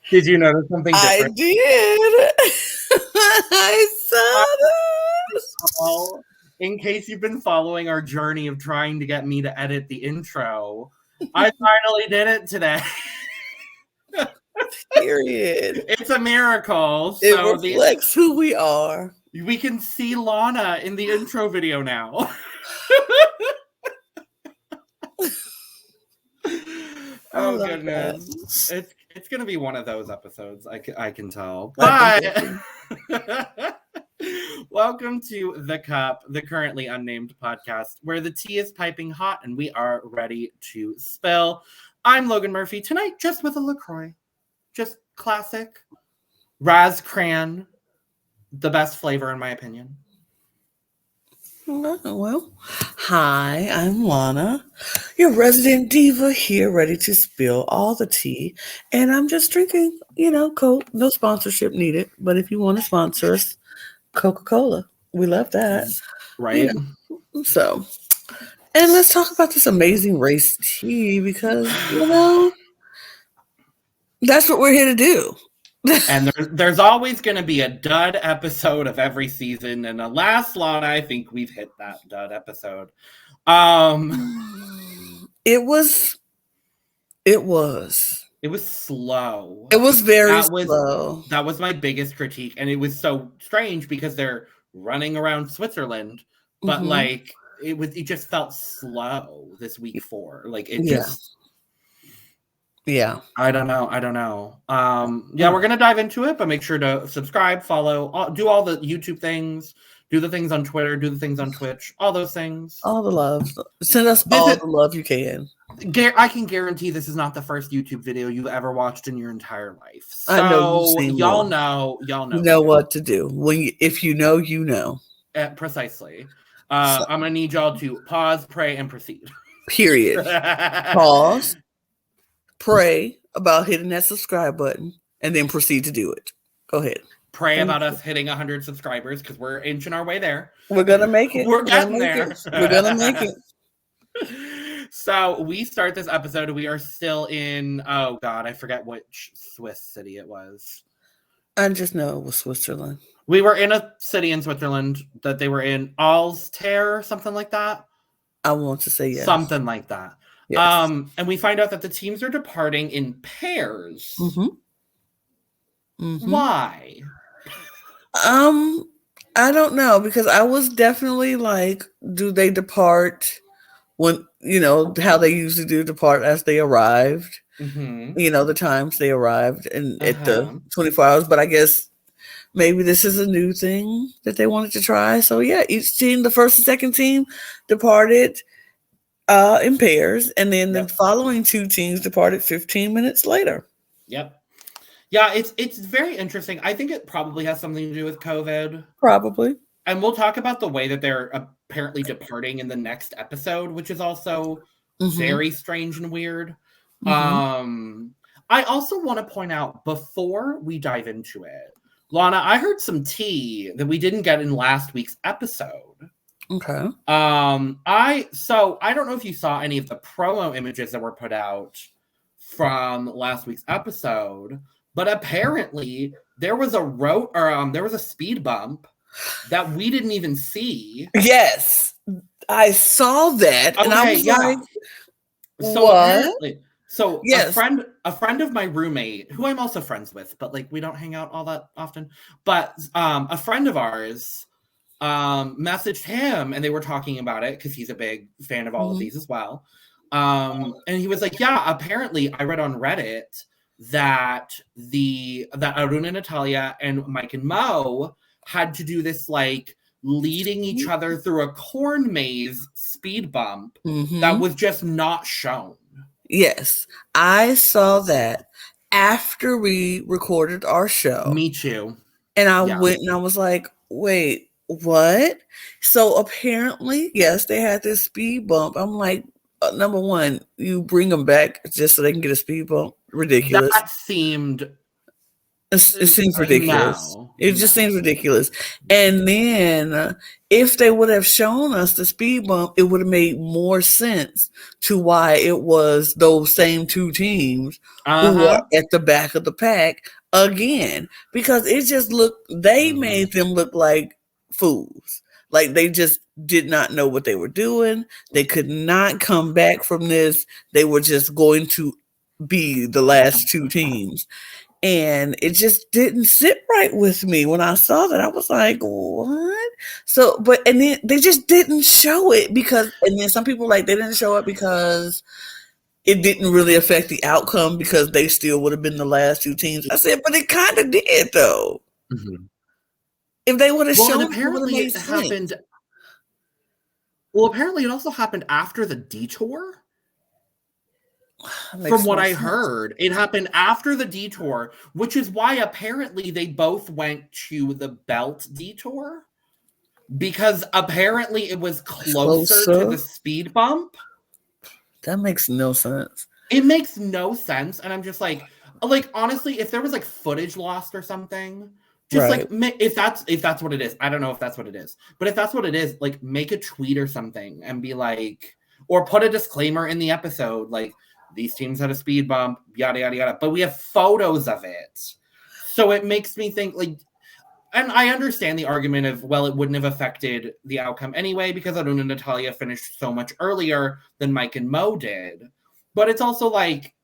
Did you notice something different? I did. I saw that. In case you've been following our journey of trying to get me to edit the intro, I finally did it today. Period. It's a miracle. It reflects who we are. We can see Lana in the intro video now. Oh goodness. It's going to be one of those episodes, I can tell. But welcome to The Cup, the Currently Unnamed Podcast, where the tea is piping hot and we are ready to spill. I'm Logan Murphy, tonight just with a LaCroix. Just classic. Raz Cran, the best flavor in my opinion. Well, hi, I'm Lana, your resident diva here, ready to spill all the tea. And I'm just drinking, Coke. No sponsorship needed. But if you want to sponsor us, Coca-Cola. We love that. Right. So, and let's talk about this amazing race tea because, that's what we're here to do. And there's always going to be a dud episode of every season. And alas, Lana, I think we've hit that dud episode. It was slow. It was very slow. That was my biggest critique. And it was so strange because they're running around Switzerland. But it just felt slow this week 4. Yeah. I don't know. We're going to dive into it, but make sure to subscribe, follow, do all the YouTube things, do the things on Twitter, do the things on Twitch, all those things. All the love. Send us all the love you can. I can guarantee this is not the first YouTube video you've ever watched in your entire life. So I know y'all know. You know what to do. If you know, you know. Precisely. I'm going to need y'all to pause, pray, and proceed. Period. Pause. Pray about hitting that subscribe button and then proceed to do it. Go ahead. Pray about us hitting 100 subscribers because we're inching our way there. We're going to make it. We're getting there. We're going to make it. So we start this episode. We are still in, oh God, I forget which Swiss city it was. I just know it was Switzerland. We were in a city in Switzerland that they were in, Alzter, something like that. I want to say yes. Something like that. Yes. And we find out that the teams are departing in pairs. Why? I don't know, because I was definitely like, do they depart when, how they usually do depart as they arrived, the times they arrived and at the 24 hours. But I guess maybe this is a new thing that they wanted to try. So yeah, each team, the first and second team departed in pairs, and then the following 2 teams departed 15 minutes later. Yep. Yeah, it's very interesting. I think it probably has something to do with COVID. Probably. And we'll talk about the way that they're apparently departing in the next episode, which is also very strange and weird. I also want to point out, before we dive into it, Lana, I heard some tea that we didn't get in last week's episode. Okay. I don't know if you saw any of the promo images that were put out from last week's episode, but apparently there was a speed bump that we didn't even see. Yes, I saw that, and I was like, so what? So yes. a friend of my roommate, who I'm also friends with, but we don't hang out all that often. But a friend of ours messaged him, and they were talking about it because he's a big fan of all of these as well. And he was like, yeah, apparently I read on Reddit that Arun and Natalya and Mike and Mo had to do this leading each other through a corn maze speed bump that was just not shown. Yes, I saw that after we recorded our show. Me too. And I went and I was like, wait, what? So apparently, yes, they had this speed bump. I'm like, number one, you bring them back just so they can get a speed bump? Ridiculous. That seemed... It seems ridiculous. It just seems ridiculous. And then if they would have shown us the speed bump, it would have made more sense to why it was those same two teams who are at the back of the pack again. Because it just looked, they made them look like fools. Like they just did not know what they were doing. They could not come back from this. They were just going to be the last two teams. And it just didn't sit right with me when I saw that. I was like, what? So, and then they just didn't show it because, and then some people like, they didn't show it because it didn't really affect the outcome because they still would have been the last two teams. I said, but it kind of did though. If they would have shown it, apparently it happened. Well, apparently it also happened after the Detour. From what I heard, it happened after the Detour, which is why apparently they both went to the Belt Detour because apparently it was closer to the speed bump. That makes no sense. It makes no sense, and I'm just like honestly, if there was like footage lost or something, just like if that's what it is, I don't know if that's what it is, but if that's what it is, like make a tweet or something and be like, or put a disclaimer in the episode, like, these teams had a speed bump, yada, yada, yada. But we have photos of it. So it makes me think, like, and I understand the argument of, well, it wouldn't have affected the outcome anyway because Arun and Natalya finished so much earlier than Mike and Mo did. But it's also like,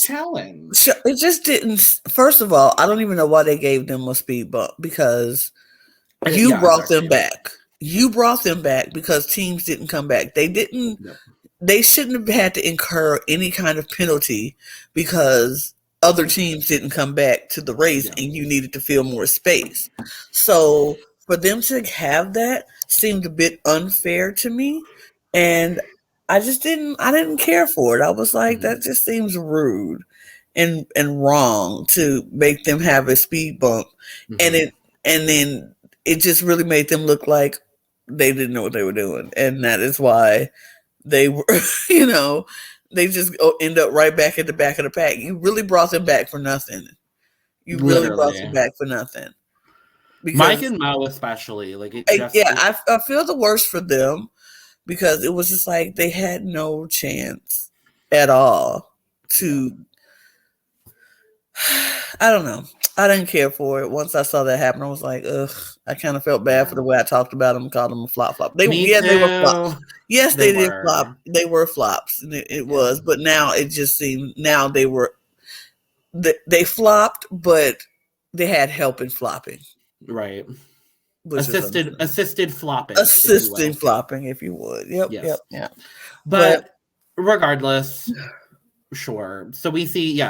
challenge. It just didn't. First of all, I don't even know why they gave them a speed bump because you brought them back. You brought them back because teams didn't come back. They didn't. No. They shouldn't have had to incur any kind of penalty because other teams didn't come back to the race and you needed to fill more space. So for them to have that seemed a bit unfair to me. And I didn't care for it. I was like, that just seems rude and wrong to make them have a speed bump. And then it just really made them look like they didn't know what they were doing. And that is why they were, they just end up right back at the back of the pack. You really brought them back for nothing. You really brought them back for nothing. Because, Mike and Mo especially. I feel the worst for them because it was just like they had no chance at all to, I don't know. I didn't care for it. Once I saw that happen, I was like, ugh. I kind of felt bad for the way I talked about them, called them a flop. They were flops. Yes, they did flop. They were flops. And it was, but now it just seemed they flopped, but they had help in flopping. Right. Assisted flopping. Assisted flopping, if you would. Yep. Yes. Yep. But regardless. Sure. So we see,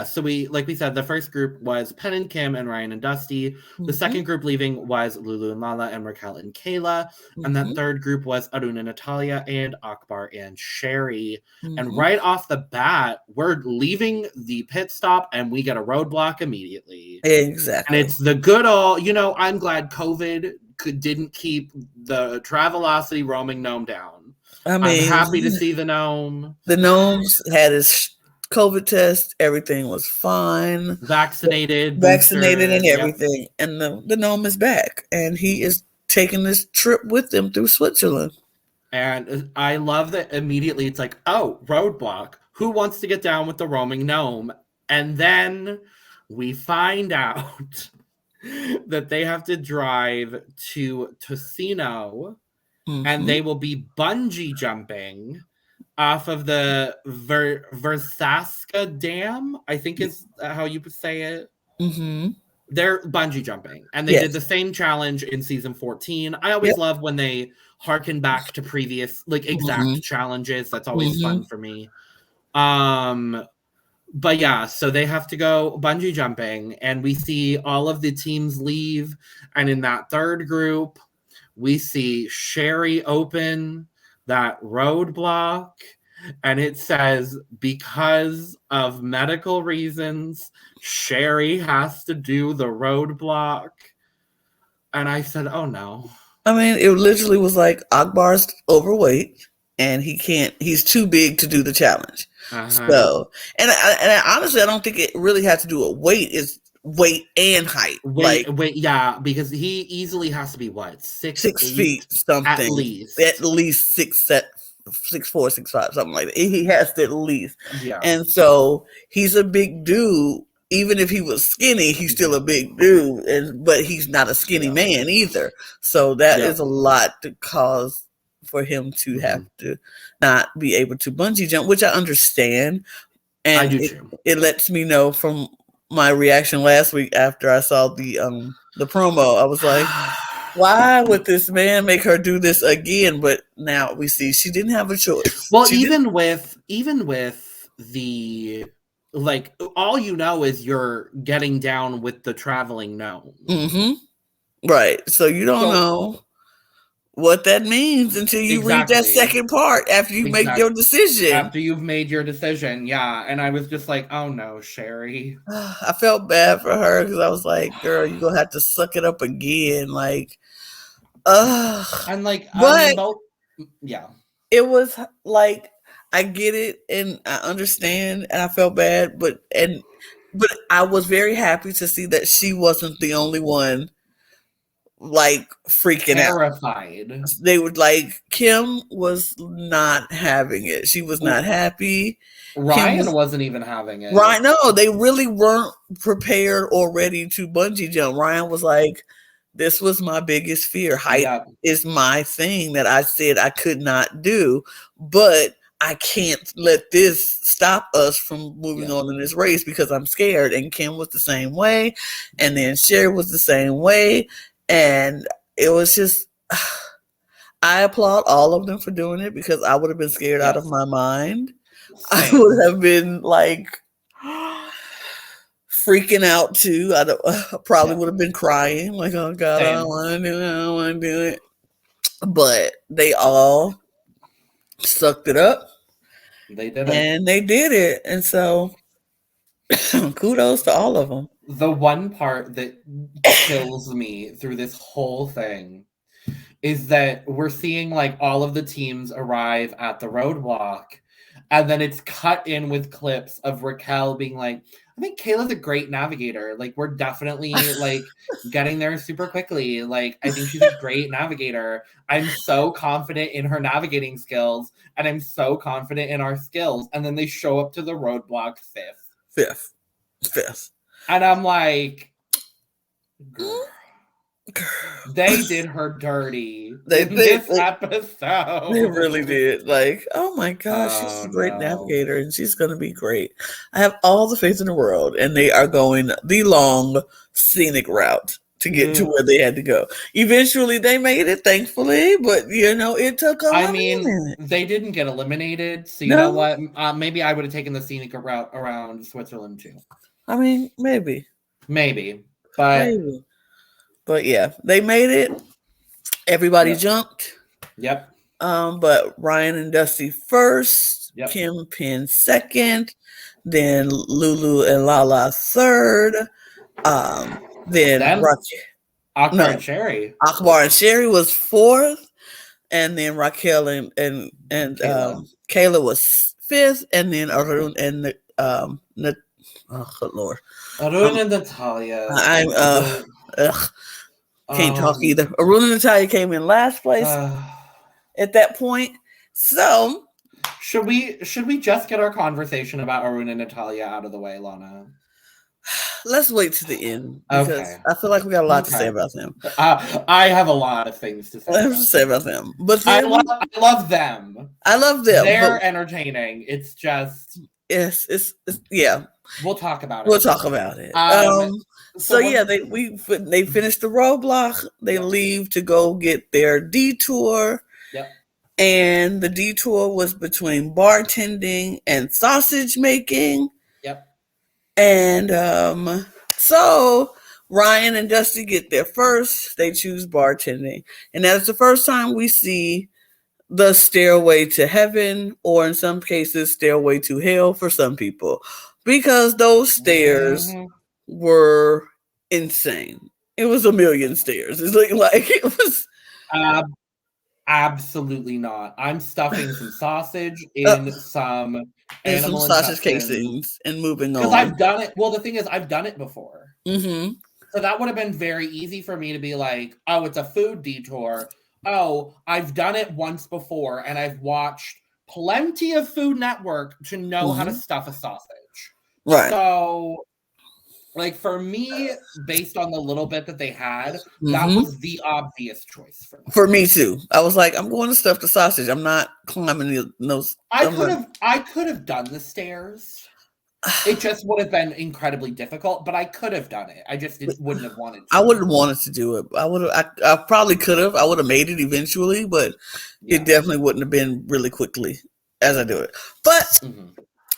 like we said, the first group was Penn and Kim and Ryan and Dusty. The second group leaving was Lulu and Lala and Raquel and Kayla. And that third group was Arun and Natalya and Akbar and Sherry. And right off the bat, we're leaving the pit stop and we get a roadblock immediately. Exactly. And it's the good old, I'm glad COVID didn't keep the Travelocity roaming gnome down. I'm happy to see the gnome. The gnomes had his COVID test, everything was fine. Vaccinated and everything. Yep. And the gnome is back. And he is taking this trip with them through Switzerland. And I love that immediately it's like, oh, roadblock. Who wants to get down with the roaming gnome? And then we find out that they have to drive to Ticino and they will be bungee jumping off of the Versasca Dam, I think is how you say it. They're bungee jumping. And they did the same challenge in season 14. I always love when they harken back to previous, exact challenges. That's always fun for me. But yeah, so they have to go bungee jumping, and we see all of the teams leave. And in that third group, we see Sherry open that roadblock, and it says, because of medical reasons, Sherry has to do the roadblock. And I said, oh no. I mean, it literally was like Akbar's overweight and he's too big to do the challenge. So, and I honestly, I don't think it really had to do with weight. It's weight and height. Weight, yeah, because he easily has to be what, 6 feet something, at least 6'4", 6'5", something like that. He has to at least. Yeah. And so he's a big dude. Even if he was skinny, he's still a big dude, but he's not a skinny man either. So that is a lot to cause for him to have to not be able to bungee jump, which I understand. And I do too. It lets me know from my reaction last week after I saw the promo. I was like, why would this man make her do this again? But now we see she didn't have a choice. Well, even with the, like, all you know is you're getting down with the traveling gnome. Mm-hmm. Right. So you don't know what that means until you read that second part after you make your decision. After you've made your decision, yeah. And I was just like, oh no, Sherry. I felt bad for her because I was like, girl, you're going to have to suck it up again. Like, and like, but yeah. It was like, I get it and I understand and I felt bad, but I was very happy to see that she wasn't the only one like freaking terrified. Out. They would like, Kim was not having it. She was not happy. Ryan wasn't even having it. Right? No, they really weren't prepared or ready to bungee jump. Ryan was like, this was my biggest fear. Height is my thing that I said I could not do, but I can't let this stop us from moving on in this race because I'm scared. And Kim was the same way. And then Sherry was the same way. And it was just, I applaud all of them for doing it because I would have been scared out of my mind. Same. I would have been like freaking out too. I probably would have been crying like, oh God, I don't want to do it. I don't want to do it. But they all sucked it up. They did it. And they did it. And so kudos to all of them. The one part that kills me through this whole thing is that we're seeing like all of the teams arrive at the roadblock, and then it's cut in with clips of Raquel being like, I think Kayla's a great navigator. Like, we're definitely like getting there super quickly. Like, I think she's a great navigator. I'm so confident in her navigating skills, and I'm so confident in our skills. And then they show up to the roadblock fifth. And I'm like, girl. They did her dirty. This episode. They really did. Like, oh my gosh, she's a great navigator and she's going to be great. I have all the faith in the world, and they are going the long scenic route to get to where they had to go. Eventually, they made it, thankfully, but it took a minute. They didn't get eliminated, so you know what? Maybe I would have taken the scenic route around Switzerland too. I mean, maybe, but. Maybe. But yeah, they made it. Everybody jumped. Yep. But Ryan and Dusty first. Yep. Kim Penn second. Then Lulu and Lala third. Then Akbar and Sherry. Akbar and Sherry was fourth. And then Raquel and Kayla was fifth. And then Arun and oh Lord. Arun and Natalya. Can't talk either. Arun and Natalya came in last place at that point. So should we just get our conversation about Arun and Natalya out of the way, Lana? Let's wait to the end because I feel like we got a lot to say about them. I have a lot of things to say. About them, but I love them. I love them. They're entertaining. It's just it's yeah. We'll talk about it. We'll talk about it. So yeah, they finished the roadblock. They leave to go get their detour. Yep. And the detour was between bartending and sausage making. Yep. And so Ryan and Dusty get there first. They choose bartending. And that's the first time we see the stairway to heaven, or in some cases, stairway to hell for some people, because those stairs were insane. It was a million stairs. It's like it was. Absolutely not. I'm stuffing some sausage in some animal sausage casings and moving on. Because I've done it. Well, the thing is, I've done it before. Mm-hmm. So that would have been very easy for me to be like, oh, it's a food detour. Oh, I've done it once before, and I've watched plenty of Food Network to know how to stuff a sausage. Right. So, like, for me, based on the little bit that they had, that was the obvious choice for me. For me too. I was like, I'm going to stuff the sausage. I'm not climbing those. I could have done the stairs. It just would have been incredibly difficult, but I could have done it. I just wouldn't have wanted to. I wouldn't wanted to do it. I probably could have. I would have made it eventually, but it definitely wouldn't have been really quickly as I do it. But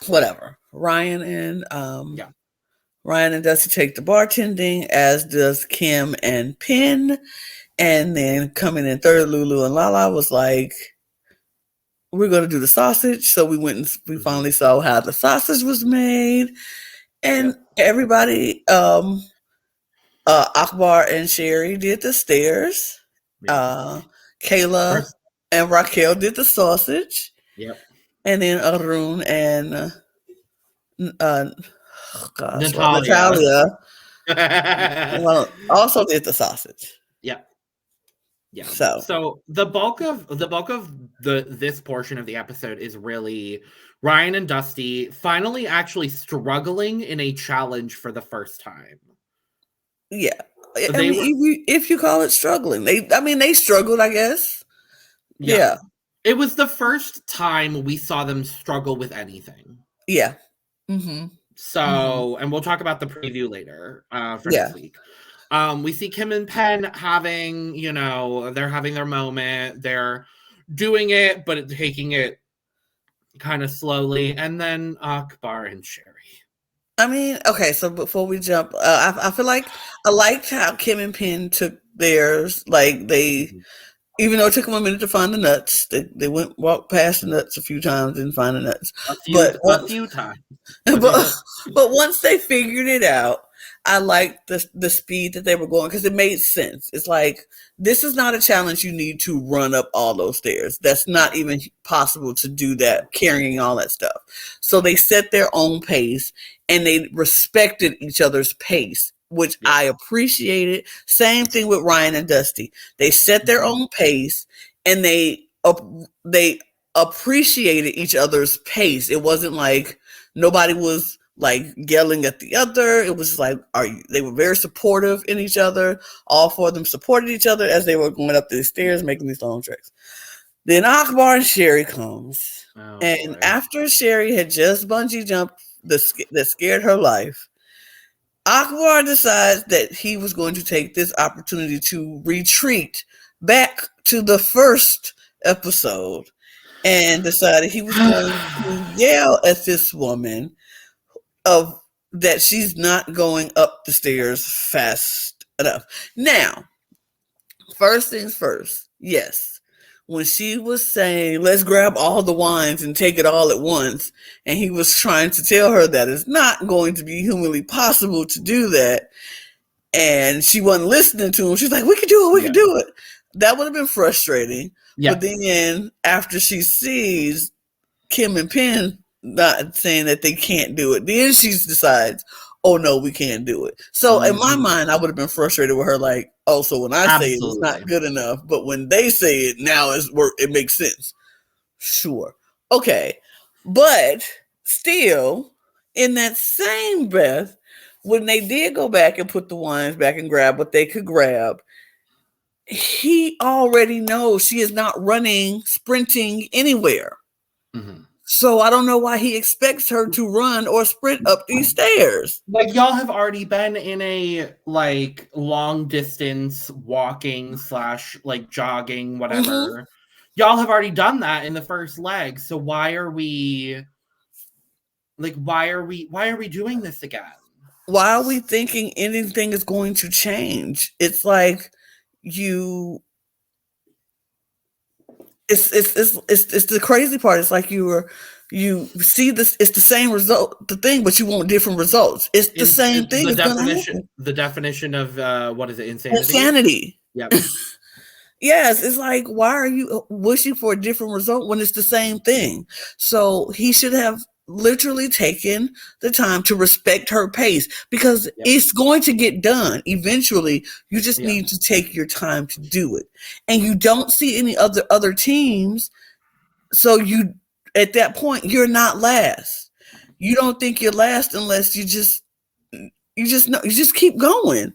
whatever. Ryan and Dusty take the bartending, as does Kim and Penn. And then coming in third, Lulu and Lala was like, we're going to do the sausage. So we went and we finally saw how the sausage was made. And everybody, Akbar and Sherry did the stairs. Kayla and Raquel did the sausage. Yep. And then Arun and Natalya also did the sausage. Yeah. So the bulk of this portion of the episode is really Ryan and Dusty finally actually struggling in a challenge for the first time. Yeah. If you call it struggling, they struggled, I guess. Yeah. It was the first time we saw them struggle with anything. Yeah. Mm-hmm. So, and we'll talk about the preview later for next week. We see Kim and Penn having, they're having their moment. They're doing it, but taking it kind of slowly. And then Akbar and Sherry. Okay, so before we jump, I feel like I liked how Kim and Penn took theirs. Like even though it took them a minute to find the nuts, they walked past the nuts a few times, didn't find the nuts. A few times. But once they figured it out, I liked the speed that they were going, because it made sense. It's like, this is not a challenge you need to run up all those stairs. That's not even possible to do that, carrying all that stuff. So they set their own pace, and they respected each other's pace, which I appreciated. Same thing with Ryan and Dusty. They set their own pace, and they appreciated each other's pace. It wasn't like nobody was like yelling at the other. It was like, they were very supportive in each other. All four of them supported each other as they were going up the stairs, making these long treks. Then Akbar and Sherry comes. After Sherry had just bungee jumped that scared her life, Akbar decides that he was going to take this opportunity to retreat back to the first episode, and decided he was going to yell at this woman that she's not going up the stairs fast enough. Now, first things first, yes. When she was saying, let's grab all the wines and take it all at once, and he was trying to tell her that it's not going to be humanly possible to do that, and she wasn't listening to him, she's like, we can do it. That would have been frustrating. Yeah. But then after she sees Kim and Penn not saying that they can't do it, then she decides, oh no, we can't do it. So in my mind, I would have been frustrated with her, like, oh, so when I say it's not good enough, but when they say it now, it makes sense. Sure. Okay. But still, in that same breath, when they did go back and put the wines back and grab what they could grab, he already knows she is not sprinting anywhere. Mm-hmm. So I don't know why he expects her to run or sprint up these stairs. Like, y'all have already been in a long distance walking / jogging, whatever. Mm-hmm. Y'all have already done that in the first leg. So why are we Like, why are we doing this again? Why are we thinking anything is going to change? It's like it's the crazy part. It's like you see this, it's the same result, the thing, but you want different results. It's the same thing. It's gonna happen. The definition of what is it? Insanity. Insanity. Yep. Yes, it's like, why are you wishing for a different result when it's the same thing? So he should have literally taken the time to respect her pace, because it's going to get done eventually. You just need to take your time to do it. And you don't see any other teams, so you, at that point, you're not last. You don't think you're last unless you just keep going.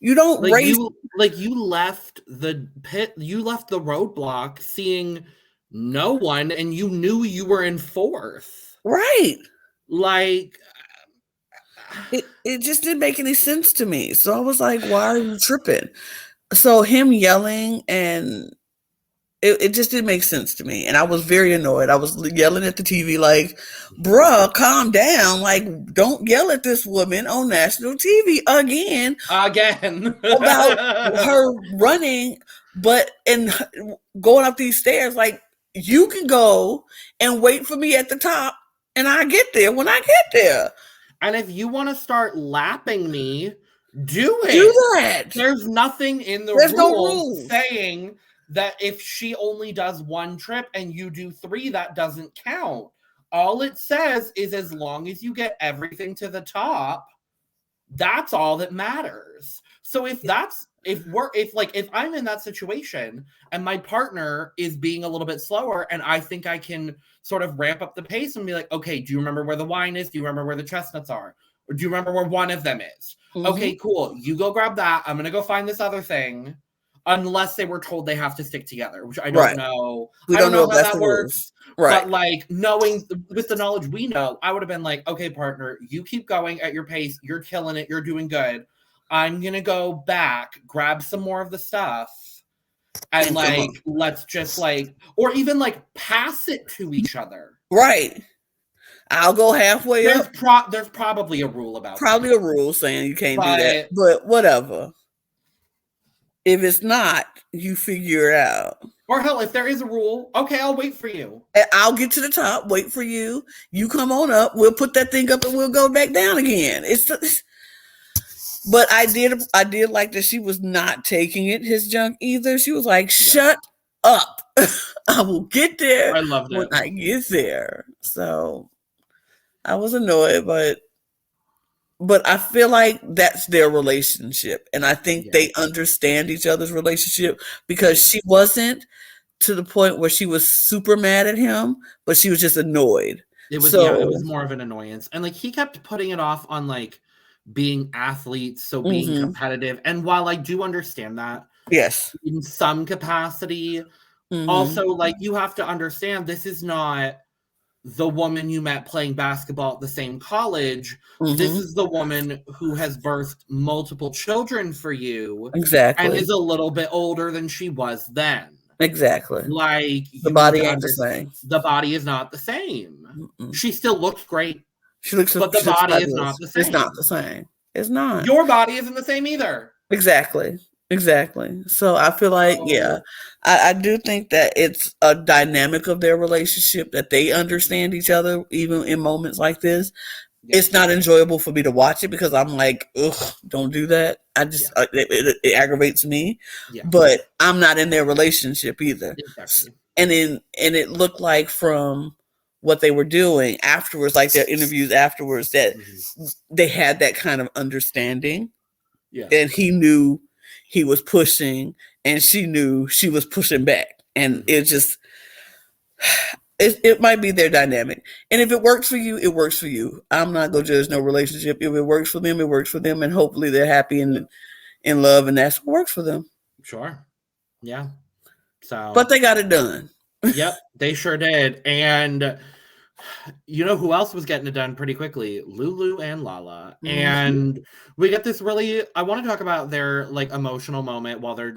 You don't race. You left the pit, you left the roadblock seeing no one, and you knew you were in fourth. Right. Like, it just didn't make any sense to me. So I was like, why are you tripping? So him yelling, and it just didn't make sense to me. And I was very annoyed. I was yelling at the TV like, bruh, calm down. Like, don't yell at this woman on national TV again. About her running, and going up these stairs. Like, you can go and wait for me at the top, and I get there when I get there. And if you want to start lapping me, do it. Do that. There's nothing in the rules saying that if she only does one trip and you do 3, that doesn't count. All it says is, as long as you get everything to the top, that's all that matters. So if I'm in that situation and my partner is being a little bit slower, and I think I can sort of ramp up the pace and be like, okay, do you remember where the wine is? Do you remember where the chestnuts are? Or do you remember where one of them is? Mm-hmm. Okay, cool. You go grab that. I'm going to go find this other thing. Unless they were told they have to stick together, which I don't know. We don't know how that works. Right. But like, knowing with the knowledge we know, I would have been like, okay, partner, you keep going at your pace. You're killing it. You're doing good. I'm going to go back, grab some more of the stuff. And like, let's just like, or even like pass it to each other. Right. I'll go halfway up. There's probably a rule about Probably a rule saying you can't do that. But whatever. If it's not, you figure it out. Or hell, if there is a rule, okay, I'll wait for you. And I'll get to the top, wait for you. You come on up. We'll put that thing up and we'll go back down again. But I did like that she was not taking his junk either. She was like, shut up. I will get there. I love that. When I get there. So I was annoyed, but I feel like that's their relationship. And I think they understand each other's relationship, because she wasn't to the point where she was super mad at him, but she was just annoyed. It was more of an annoyance. And like, he kept putting it off on like being athletes, so being competitive. And while I do understand that, yes, in some capacity, also like, you have to understand, this is not the woman you met playing basketball at the same college. This is the woman who has birthed multiple children for you. Exactly. And is a little bit older than she was then. Exactly. Like, the body ain't the same. The body is not the same. She still looks great. She looks, but the body is not the same. It's not the same. It's not. Your body isn't the same either. Exactly. So I feel like, I do think that it's a dynamic of their relationship, that they understand each other, even in moments like this. Yeah. It's not enjoyable for me to watch it, because I'm like, ugh, don't do that. I just, it aggravates me, but I'm not in their relationship either. Exactly. And it looked like from what they were doing afterwards, like their interviews afterwards, that they had that kind of understanding. Yeah. And he knew he was pushing, and she knew she was pushing back. And it just, it might be their dynamic. And if it works for you, it works for you. I'm not going to judge no relationship. If it works for them, it works for them. And hopefully they're happy and in love, and that's what works for them. Sure. Yeah. So, but they got it done. Yep, they sure did. And You know who else was getting it done pretty quickly? Lulu and Lala. And we get this really, I want to talk about their like emotional moment while they're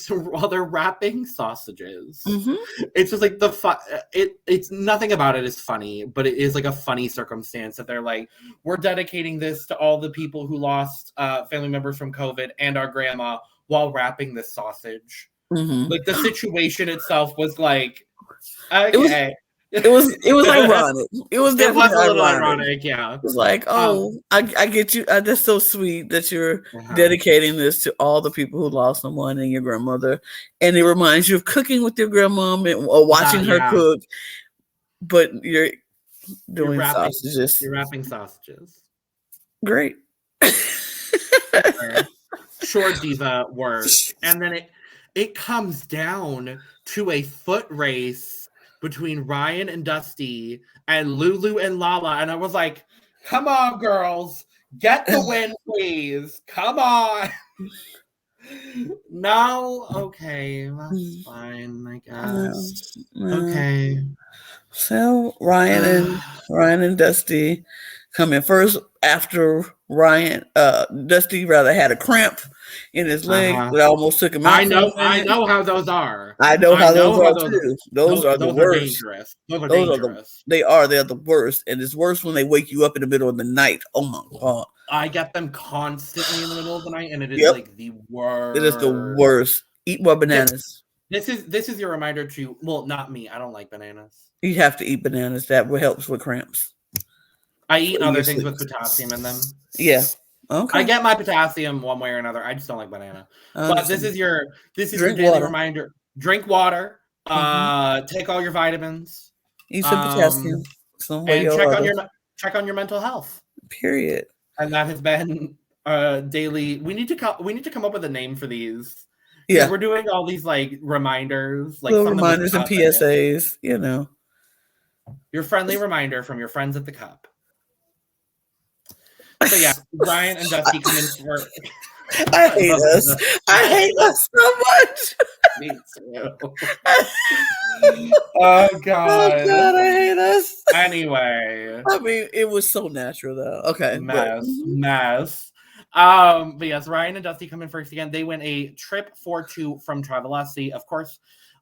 while they're wrapping sausages. It's just like it's nothing about it is funny, but it is like a funny circumstance that they're like, we're dedicating this to all the people who lost family members from COVID and our grandma while wrapping this sausage. Like the situation itself was like, okay. It was ironic. It was definitely a little ironic, yeah. It was like, I get you. That's so sweet that you're dedicating this to all the people who lost someone and your grandmother, and it reminds you of cooking with your grandmom or watching her cook. But you're doing sausages. You're wrapping sausages. Great. Short diva works, and then it comes down to a foot race between Ryan and Dusty and Lulu and Lala. And I was like, come on, girls. Get the win, please. Come on. No? Okay. That's fine, I guess. Okay. So Ryan and Dusty come in first after Dusty rather had a cramp in his leg that almost took him out. I know how those are. I know how those are too. Those are the worst. Dangerous. Those are dangerous. They're the worst. And it's worse when they wake you up in the middle of the night. Oh my God. I get them constantly in the middle of the night, and it is like the worst. It is the worst. Eat more bananas. This is your reminder to, well, not me. I don't like bananas. You have to eat bananas. That helps with cramps. I eat other things with potassium in them. Yeah. Okay. I get my potassium one way or another. I just don't like banana. But this is your daily water. reminder. Drink water. Take all your vitamins. Eat some potassium. And check on your mental health. Period. And that has been daily. We need to come up with a name for these. Yeah. We're doing all these like reminders, like little reminders and PSAs, you know. Your friendly reminder from your friends at the cup. So yeah, Ryan and Dusty come in for. I hate us. I hate us so much. Me too. Oh God. Oh God, I hate us. Anyway. I mean, it was so natural though. Okay. Mess. But yes, Ryan and Dusty come in first again. They win a trip for two from Travelocity, of course,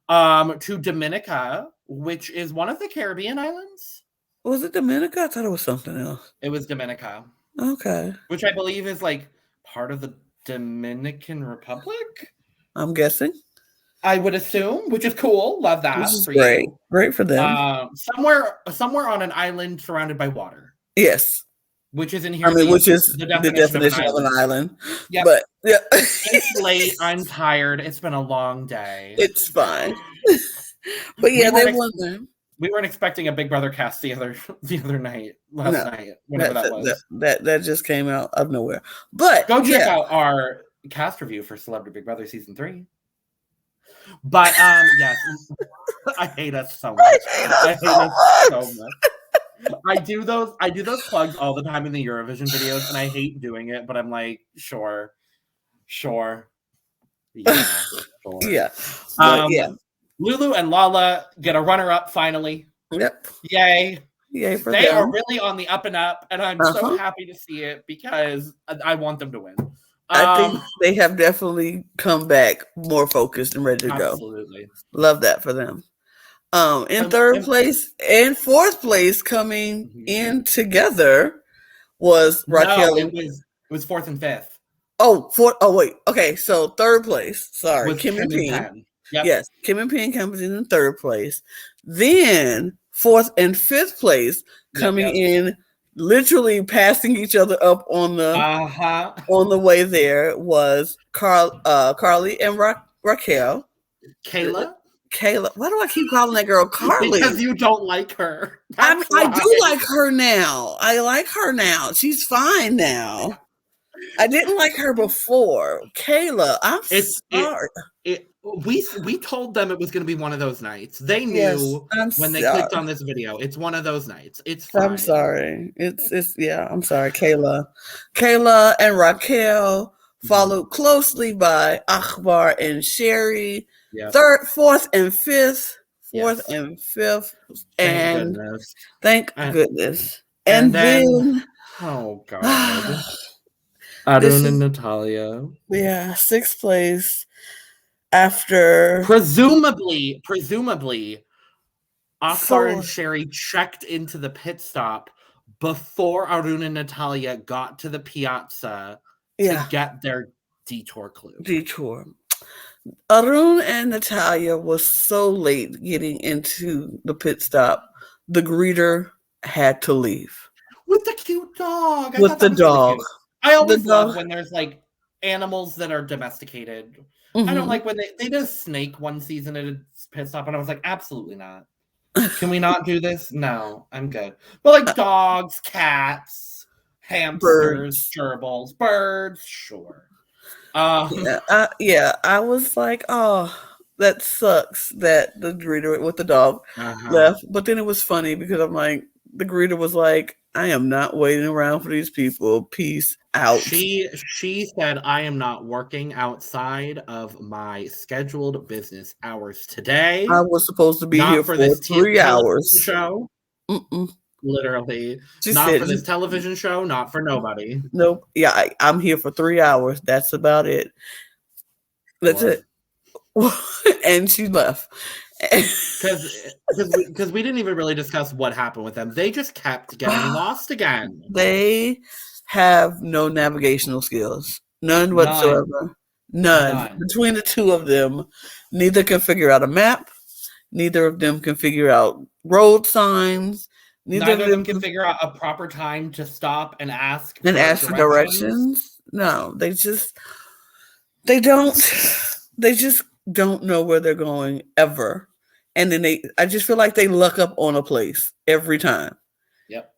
to Dominica, which is one of the Caribbean islands. Was it Dominica? I thought it was something else. It was Dominica. Okay. Which I believe is like part of the Dominican Republic. I'm guessing. I would assume, which is cool. Love that. Which is great. You. Great for them. Somewhere on an island surrounded by water. Yes. Which is in here. I mean, which is the definition of an island. Yeah. But yeah. It's late. I'm tired. It's been a long day. It's fine. But yeah, they won them. We weren't expecting a Big Brother cast the other night, last night, whatever that was. That just came out of nowhere. But go check out our cast review for Celebrity Big Brother season 3. But yes, I hate us so much. I hate us so much. I do those plugs all the time in the Eurovision videos, and I hate doing it, but I'm like, sure. Yeah, sure. Yeah. Yeah. Lulu and Lala get a runner-up finally. Yep. Yay for they them. are really on the up and up, and I'm so happy to see it because I want them to win. I think they have definitely come back more focused and ready to go. Absolutely. Love that for them. In third place and fourth place coming in together was Raquel. No, it was fourth and fifth. Oh, wait. Okay, so third place. Sorry, Kim and Penn. Yep. Yes, Kim and Penn comes in third place. Then fourth and fifth place coming in, literally passing each other up on the way there was Carly and Raquel. Kayla. Why do I keep calling that girl Carly? Because you don't like her. I do like her now. I like her now. She's fine now. I didn't like her before. Kayla, I'm sorry. We told them it was going to be one of those nights. They knew when they clicked on this video. It's one of those nights. It's fine. I'm sorry. I'm sorry. Kayla and Raquel followed closely by Akbar and Sherry. Yep. Third, fourth, and fifth fourth and fifth. Thank And goodness. Thank goodness. And then oh God. Arun and Natalya. Yeah, sixth place after presumably Akbar and 4. Sherry checked into the pit stop before Arun and Natalya got to the piazza to get their detour clue. Detour. Arun and Natalya was so late getting into the pit stop, the greeter had to leave. With the cute dog. With the dog. Really, I always love when there's like animals that are domesticated. I don't like when they did a snake one season at a pit stop, and I was like, absolutely not. Can we not do this? No, I'm good. But like dogs, cats, hamsters, gerbils, birds, sure. I was like, oh, that sucks that the greeter with the dog left. But then it was funny because I'm like, the greeter was like, I am not waiting around for these people. Peace out. She said, I am not working outside of my scheduled business hours today. I was supposed to be here for this 3 hours. Show. Literally. She not said, for this television show, not for nobody. Nope. Yeah, I'm here for 3 hours. That's about it. That's it. And she left. Because we didn't even really discuss what happened with them. They just kept getting lost again. They have no navigational skills. None whatsoever. None. Between the two of them, neither can figure out a map. Neither of them can figure out road signs. Neither of them can figure out a proper time to stop and ask for directions. No, they just don't know where they're going ever. And then I just feel like they luck up on a place every time. Yep.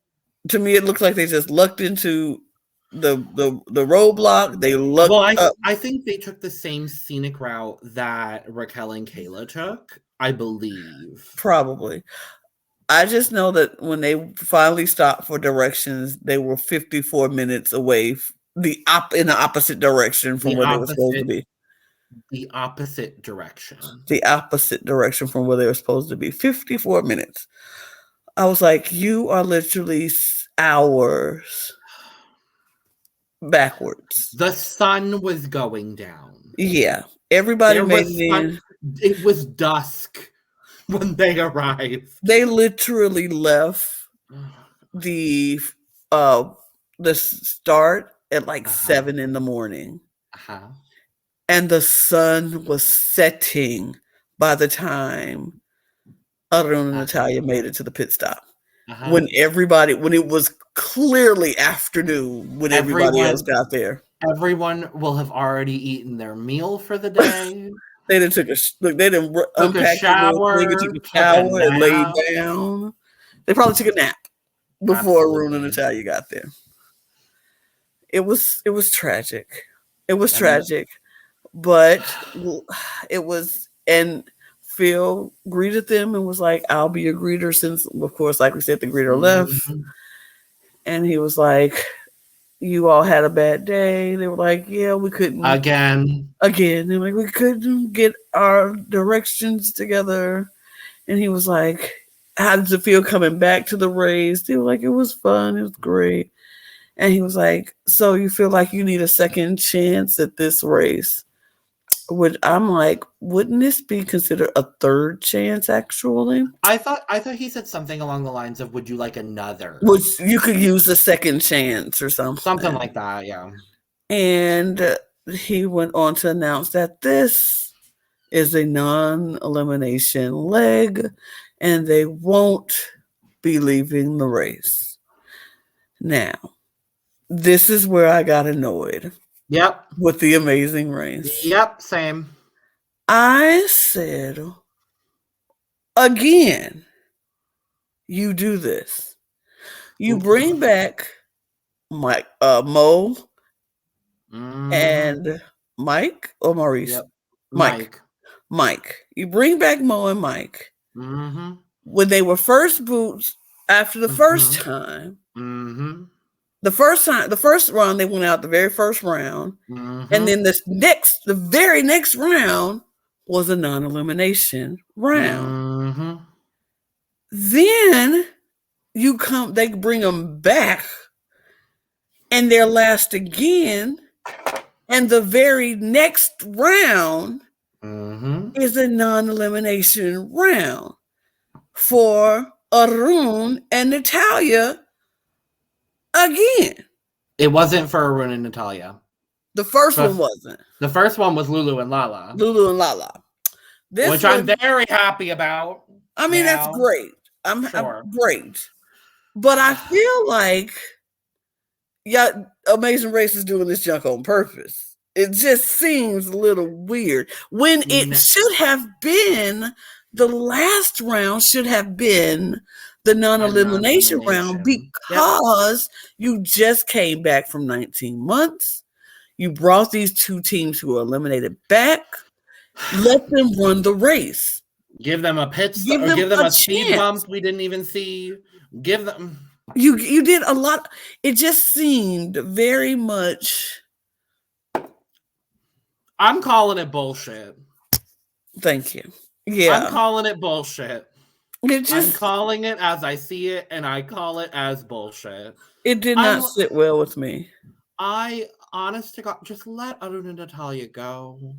To me, it looks like they just lucked into the roadblock. They lucked up. I think they took the same scenic route that Raquel and Kayla took, I believe. Probably. I just know that when they finally stopped for directions, they were 54 minutes away, in the opposite direction from where they were supposed to be. The opposite direction. The opposite direction from where they were supposed to be. 54 minutes. I was like, you are literally hours backwards. The sun was going down. Yeah. Everybody made it in. It was dusk when they arrived. They literally left the start at like 7 in the morning. And the sun was setting by the time Arun and Natalya made it to the pit stop. When it was clearly afternoon when everybody else got there. Everyone will have already eaten their meal for the day. They didn't unpack a shower, took a shower and laid down. They probably took a nap before Arun and Natalya got there. It was tragic. It was tragic. But it was, and Phil greeted them and was like, I'll be your greeter since, of course, like we said, the greeter left. And he was like, you all had a bad day. They were like, yeah, we couldn't. Again. They're like, we couldn't get our directions together. And he was like, how does it feel coming back to the race? They were like, it was fun. It was great. And he was like, so you feel like you need a second chance at this race? Which I'm like, wouldn't this be considered a third chance? Actually, I thought he said something along the lines of, "Would you like another?" Which you could use a second chance or something like that. Yeah. And he went on to announce that this is a non-elimination leg, and they won't be leaving the race. Now, this is where I got annoyed. Yep. With the amazing race. Yep, same. I said, again, you do this. You bring back Mo and Mike or Maurice? Yep. Mike. You bring back Mo and Mike. When they were first boots after the first time. The first round, they went out the very first round. And then the very next round was a non-elimination round. Then they bring them back and they're last again. And the very next round is a non-elimination round for Arun and Natalya again. It wasn't for Arun and Natalya. The first one wasn't. The first one was Lulu and Lala. Lulu and Lala. Which I'm very happy about. I mean, that's great. I'm great. But I feel like Amazing Race is doing this junk on purpose. It just seems a little weird. When it should have been, the last round should have been the non-elimination round because you just came back from 19 months. You brought these two teams who were eliminated back. Let them run the race. Give them a pit stop, or give them a speed bump we didn't even see. Give them. You did a lot. It just seemed very much. I'm calling it bullshit. Thank you. Yeah. I'm calling it bullshit. I'm calling it as I see it, and I call it as bullshit. It did not sit well with me. Honest to God, just let Arun and Natalya go.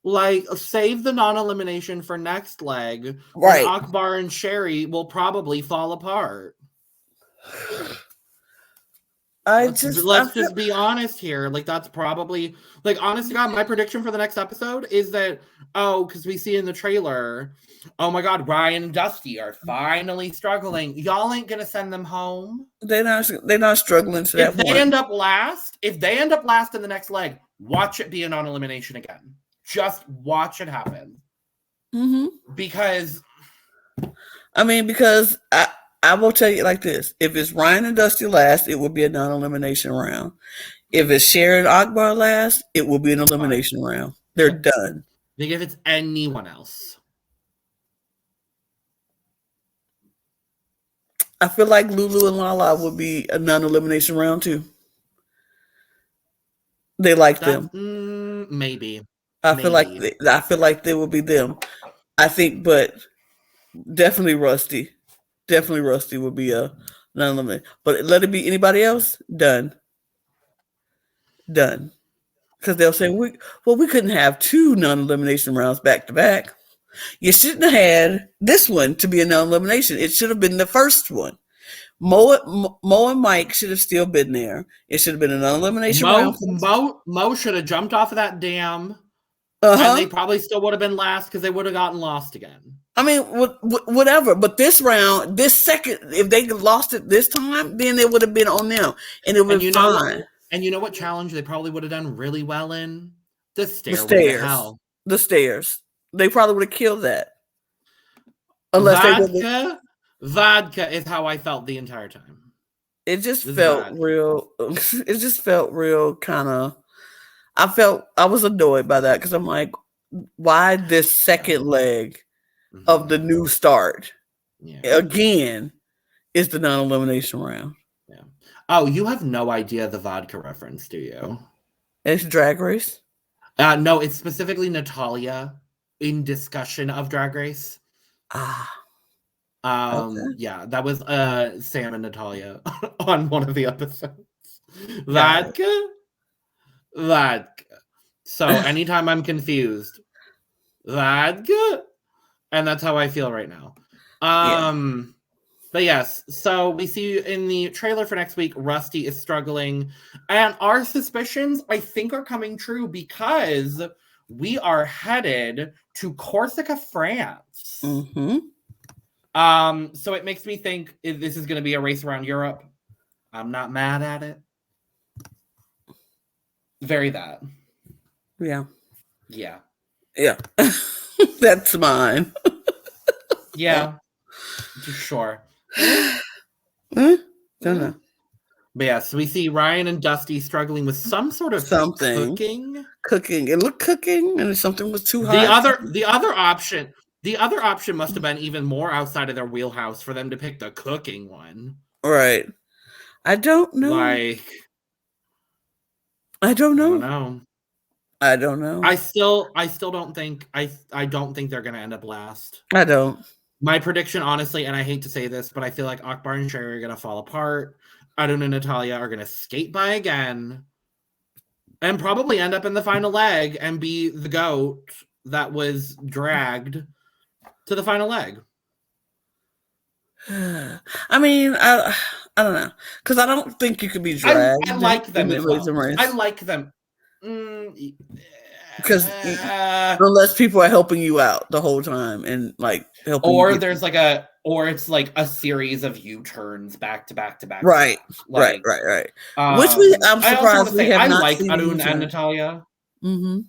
Like, save the non-elimination for next leg. Right. Akbar and Sherry will probably fall apart. Let's just be honest here. Like, that's probably, like, honest to God, my prediction for the next episode is that, because we see in the trailer, oh my God, Ryan and Dusty are finally struggling. Y'all ain't gonna send them home. They're not struggling to that point. If they end up last in the next leg, watch it be a non-elimination again. Just watch it happen. Because I will tell you like this. If it's Ryan and Dusty last, it will be a non-elimination round. If it's Sherry and Akbar last, it will be an elimination round. They're done. Like if it's anyone else. I feel like Lulu and Lala would be a non-elimination round too. They like them. Maybe. I feel like they will be them. I think, but definitely Rusty. Definitely Rusty would be a non-elimination. But let it be anybody else, done. Because they'll say, we couldn't have two non-elimination rounds back to back. You shouldn't have had this one to be a non-elimination. It should have been the first one. Mo and Mike should have still been there. It should have been a non-elimination round. Mo should have jumped off of that dam. And they probably still would have been last because they would have gotten lost again. I mean, whatever. But this round, this second, if they lost it this time, then it would have been on them. And it would be fine. And you know what challenge they probably would have done really well in? The stairs. The stairs. They probably would have killed that. Unless vodka is how I felt the entire time. It just felt real. It just felt real kind of. I was annoyed by that because I'm like, why this second leg of the new start again is the non-elimination round? Yeah. Oh, you have no idea the vodka reference, do you? It's Drag Race? No, it's specifically Natalya in discussion of Drag Race. Okay. Yeah, that was Sam and Natalya on one of the episodes. Vodka. So anytime I'm confused, vodka, and that's how I feel right now. But yes, so we see in the trailer for next week, Rusty is struggling, and our suspicions, I think, are coming true because we are headed to Corsica, France. So it makes me think this is going to be a race around Europe. I'm not mad at it. Very that. Yeah. That's mine. Yeah. Sure. Don't know. But yeah, so we see Ryan and Dusty struggling with some sort of cooking. It looked cooking, and something was too hot. The other option must have been even more outside of their wheelhouse for them to pick the cooking one. Right. I don't know. I don't know. I don't know. I still don't think I don't think they're gonna end up last. I don't. My prediction, honestly, and I hate to say this, but I feel like Akbar and Sherry are going to fall apart. Arun and Natalya are going to skate by again and probably end up in the final leg and be the goat that was dragged to the final leg. I mean, I don't know, because I don't think you could be dragged. I like them as well. I like them. Because unless people are helping you out the whole time and like helping, or there's like it's like a series of U-turns back to back to back. Right, like, right. Which I'm surprised we have I not like seen Arun and Natalya. Mm-hmm.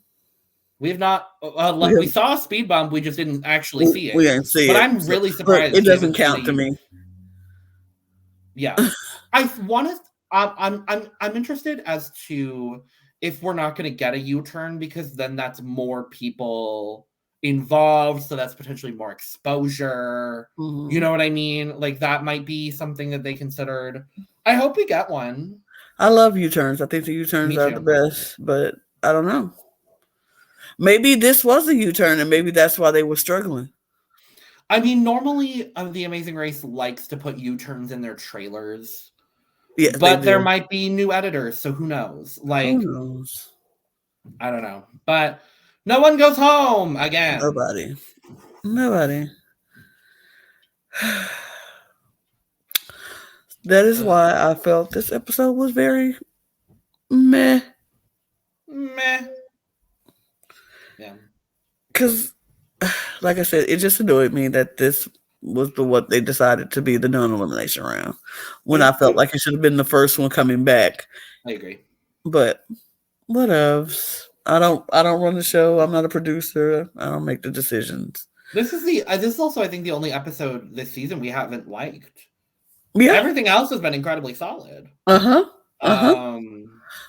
We have not we saw a speed bump, we just didn't actually see it. We didn't see it. But I'm really surprised. It doesn't count to me. Yeah, I want to. I'm interested as to if we're not going to get a U-turn, because then that's more people involved, so that's potentially more exposure. Mm-hmm. You know what I mean? Like that might be something that they considered. I hope we get one. I love U-turns. I think the U-turns are the best, but I don't know. Maybe this was a U-turn, and maybe that's why they were struggling. I mean, normally The Amazing Race likes to put U-turns in their trailers. Yes, but there might be new editors, so who knows? Like, who knows? I don't know. But no one goes home again. Nobody. That is why I felt this episode was very meh. Yeah. Because, like I said, it just annoyed me that this was what they decided to be the non-elimination round, when I felt like it should have been the first one coming back. I agree. But whatevs. I don't run the show. I'm not a producer. I don't make the decisions. This is also, I think, the only episode this season we haven't liked. Yeah. Everything else has been incredibly solid.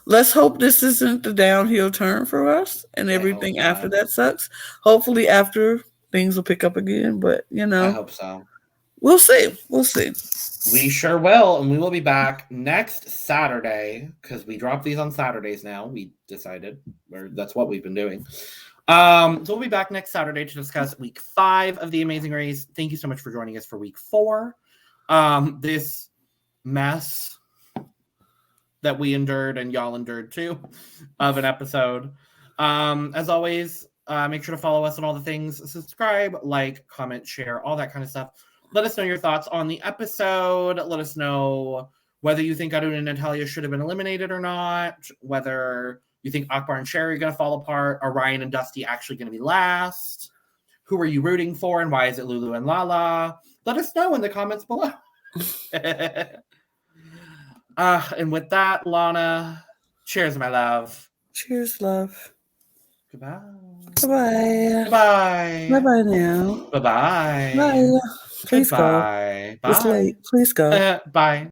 Let's hope this isn't the downhill turn for us, and everything after that sucks. Hopefully after things will pick up again, but I hope so. We'll see. We sure will, and we will be back next Saturday, because we drop these on Saturdays now. We decided, or that's what we've been doing. So we'll be back next Saturday to discuss week 5 of The Amazing Race. Thank you so much for joining us for week 4. This mess that we endured and y'all endured too of an episode. As always, make sure to follow us on all the things. Subscribe, like, comment, share, all that kind of stuff. Let us know your thoughts on the episode. Let us know whether you think Arun and Natalya should have been eliminated or not, whether you think Akbar and Sherry are going to fall apart. Are Ryan and Dusty actually going to be last? Who are you rooting for, and why is it Lulu and Lala? Let us know in the comments below. And with that, Lana, cheers, my love. Cheers, love. Goodbye. Bye-bye. Bye-bye. Bye-bye now. Bye-bye. Bye. Please Goodbye. go. Bye. It's late. Please go. Bye.